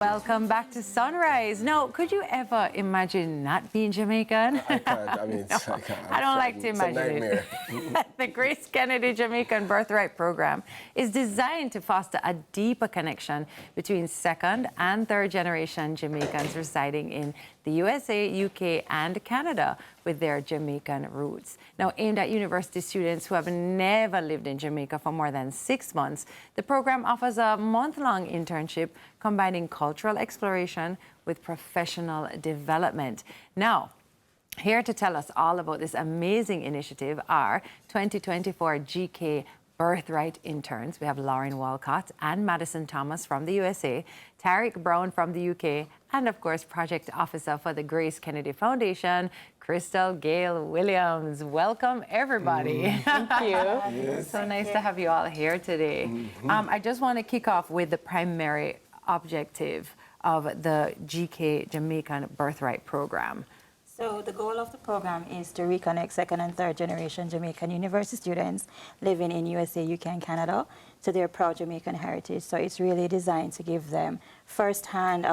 Welcome back to Sunrise. Now, could you ever imagine not being Jamaican? I can't. I mean, No, I can't. I don't like to It's a imagine nightmare. it. The Grace Kennedy Jamaican Birthright program is designed to foster a deeper connection between second and third generation Jamaicans residing in the USA, UK, and Canada with their Jamaican roots. Now, aimed at university students who have never lived in Jamaica for more than 6 months, the program offers a month-long internship combining cultural exploration with professional development. Now, here to tell us all about this amazing initiative are 2024 GK Birthright interns. We have Lauren Walcott and Madison Thomas from the USA, Tariq Brown from the UK, and of course, Project Officer for the Grace Kennedy Foundation, Crystal Gail Williams. Welcome, everybody. Thank you. Yes. So nice to have you all here today. I just want to kick off with the primary objective of the GK Jamaican Birthright program. So the goal of the program is to reconnect second and third generation Jamaican university students living in USA, UK, and Canada to their proud Jamaican heritage. So it's really designed to give them first-hand,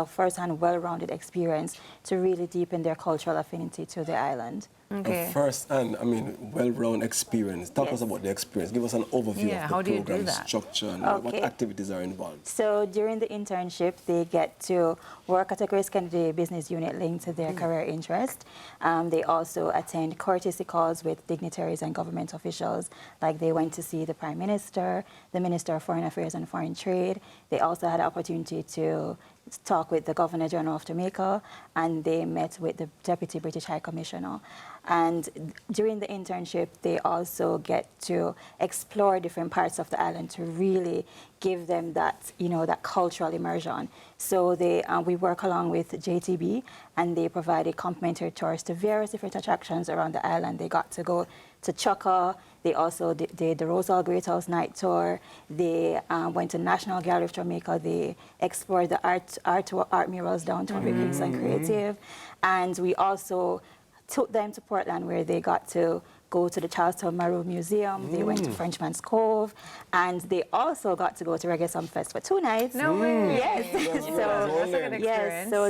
well-rounded experience to really deepen their cultural affinity to the island. Okay. First, and I mean, well-rounded experience. Talk us Yes. about the experience. Give us an overview Yeah, of how the do you do program that? structure and what Okay. activities are involved. So during the internship, they get to work at a Grace Kennedy business unit linked to their career interest. They also attend courtesy calls with dignitaries and government officials, like they went to see the Prime Minister, the Minister of Foreign Affairs and Foreign Trade. They also had the opportunity to talk with the Governor General of Jamaica, and they met with the Deputy British High Commissioner. And during the internship, they also get to explore different parts of the island to really give them that, that cultural immersion. So we work along with JTB, and they provided complimentary tours to various different attractions around the island. They got to go to Chukka. They also did the Rosal Great House night tour. They went to National Gallery of Jamaica. They explored the art murals downtown with Kingston Creative. And we also took them to Portland, where they got to go to the Charlestown Maroon Museum. They went to Frenchman's Cove, and they also got to go to Reggae Summer Fest for 2 nights. No way. Yes. That's a good experience. Yes, so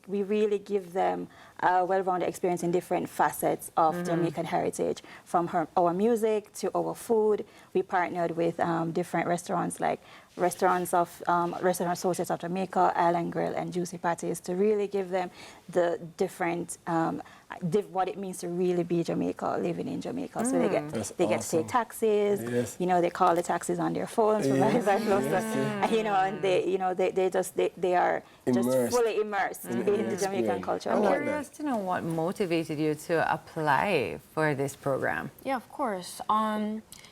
we really give them a well-rounded experience in different facets of Jamaican heritage, from our music to our food. We partnered with different restaurants like Restaurant Associates of Jamaica, Island Grill, and Juicy Patties to really give them the different what it means to really be Jamaica, living in Jamaica. So they get to take taxis. Yes. They call the taxis on their phones, provided by closer. And they are just Immersed. fully immersed in the Jamaican culture. I'm like curious to know what motivated you to apply for this program. Yeah, of course.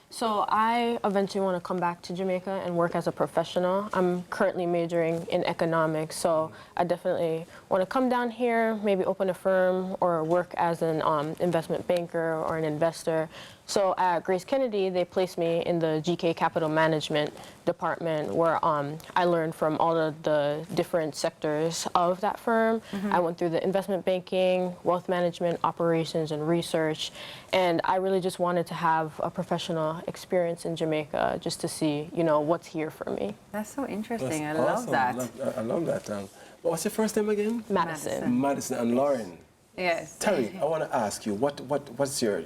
So I eventually want to come back to Jamaica and work as a professional. I'm currently majoring in economics, so I definitely want to come down here, maybe open a firm or work as an investment banker or an investor. So at Grace Kennedy, they placed me in the GK Capital Management department, where I learned from all of the different sectors of that firm. I went through the investment banking, wealth management, operations, and research. And I really just wanted to have a professional experience in Jamaica, just to see, what's here for me. That's so interesting. That's I love awesome. that. I love that. What's your first name again? Madison. Madison and Lauren. Yes. Terry, I want to ask you, what's your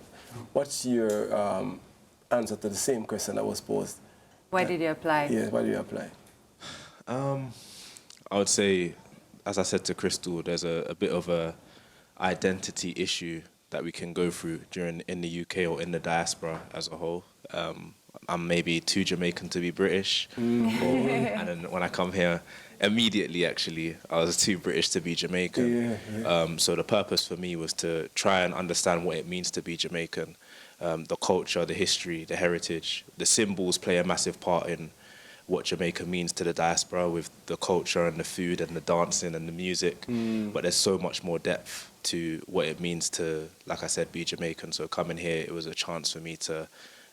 answer to the same question that was posed? Why did you apply? Yes, why did you apply? I would say, as I said to Crystal, there's a bit of a identity issue that we can go through in the UK or in the diaspora as a whole. I'm maybe too Jamaican to be British, and then when I come here, immediately actually, I was too British to be Jamaican. So the purpose for me was to try and understand what it means to be Jamaican. The culture, the history, the heritage, the symbols play a massive part in what Jamaica means to the diaspora, with the culture and the food and the dancing and the music. But there's so much more depth to what it means to, like I said, be Jamaican. So coming here, it was a chance for me to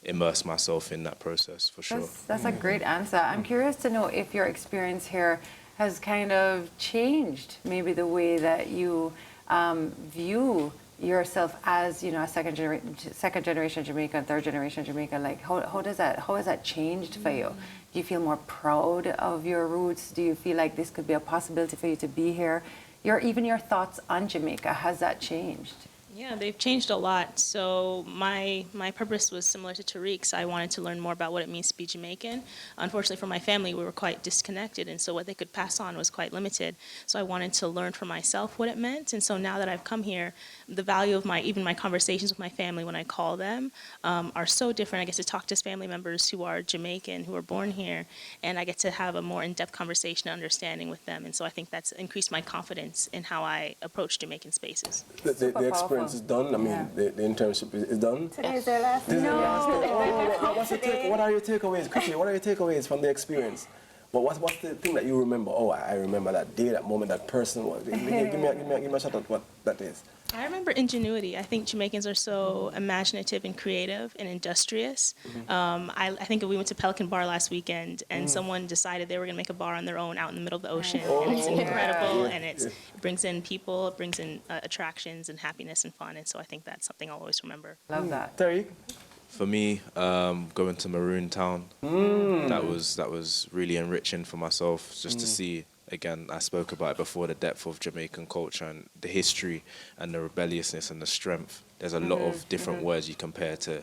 immerse myself in that process, for sure. That's a great answer. I'm curious to know if your experience here has kind of changed maybe the way that you view yourself as, you know, a second generation Jamaican, third generation Jamaican, like how has that changed for you? Do you feel more proud of your roots? Do you feel like this could be a possibility for you to be here? Even your thoughts on Jamaica, has that changed? Yeah, they've changed a lot. So my purpose was similar to Tariq's. I wanted to learn more about what it means to be Jamaican. Unfortunately for my family, we were quite disconnected, and so what they could pass on was quite limited. So I wanted to learn for myself what it meant. And so now that I've come here, the value of even my conversations with my family when I call them are so different. I get to talk to family members who are Jamaican, who are born here, and I get to have a more in-depth conversation and understanding with them. And so I think that's increased my confidence in how I approach Jamaican spaces. The experience is done. I mean, the internship is done. Today is their last day. What are your takeaways? Quickly, what are your takeaways from the experience? Well, what's the thing that you remember? Oh, I remember that day, that moment, that person. Give me a shot at what that is. I remember ingenuity. I think Jamaicans are so imaginative and creative and industrious. I think we went to Pelican Bar last weekend, and someone decided they were going to make a bar on their own out in the middle of the ocean. And it's incredible, and it brings in people, it brings in attractions and happiness and fun. And so I think that's something I'll always remember. Love that. Tariq? For me, going to Maroon Town, that was really enriching for myself, just to see. Again, I spoke about it before, the depth of Jamaican culture and the history and the rebelliousness and the strength. There's a lot of different words you compare to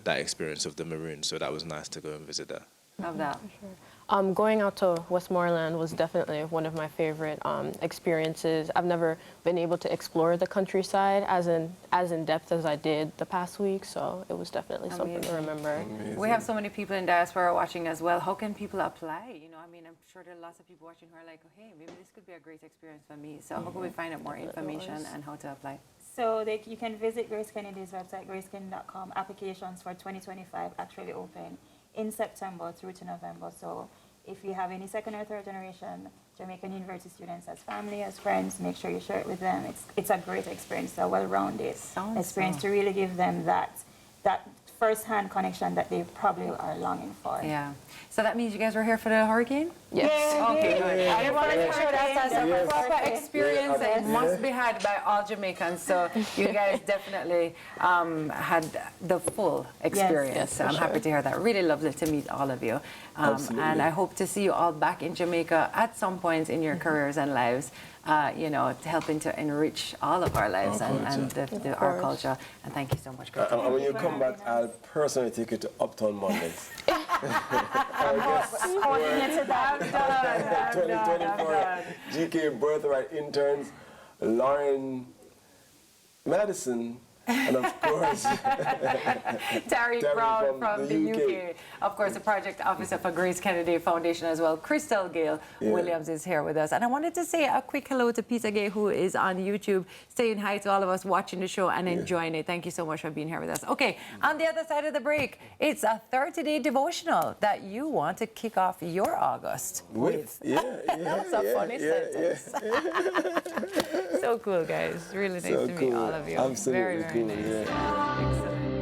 that experience of the Maroon, so that was nice to go and visit that. Love that. Going out to Westmoreland was definitely one of my favorite experiences. I've never been able to explore the countryside as in depth as I did the past week, so it was definitely something to remember. Amazing. We have so many people in diaspora watching as well. How can people apply? You know, I mean, I'm sure there are lots of people watching who are like, oh, hey, maybe this could be a great experience for me. So how can we find out more information and how to apply? So you can visit Grace Kennedy's website, gracekennedy.com. Applications for 2025 actually open in September through to November. So if you have any second or third generation Jamaican university students as family, as friends, make sure you share it with them. It's a great experience, a well-rounded experience to really give them that first-hand connection that they probably are longing for. Yeah. So that means you guys were here for the hurricane? Yes. Okay, good. I want to make sure that's a proper experience that Yes. must be had by all Jamaicans. So you guys definitely had the full experience. Yes, So for I'm happy sure. to hear that. Really lovely to meet all of you. Absolutely. And I hope to see you all back in Jamaica at some point in your careers and lives, you know, helping to enrich all of our lives Our and our culture. And thank you so much, Chris. And when you come back, I'll personally take you to Uptown Mondays. 2024 GK Birthright interns, Lauren Madison, and of course, Tariq Brown from the UK. Of course, the project officer for Grace Kennedy Foundation as well. Crystal Gale Williams is here with us. And I wanted to say a quick hello to Peter Gay, who is on YouTube, saying hi to all of us watching the show and enjoying it. Thank you so much for being here with us. Okay, on the other side of the break, it's a 30-day devotional that you want to kick off your August with. That's a funny sentence. So cool, guys. Really nice to meet all of you. Absolutely Very, very cool, nice. yeah. Excellent.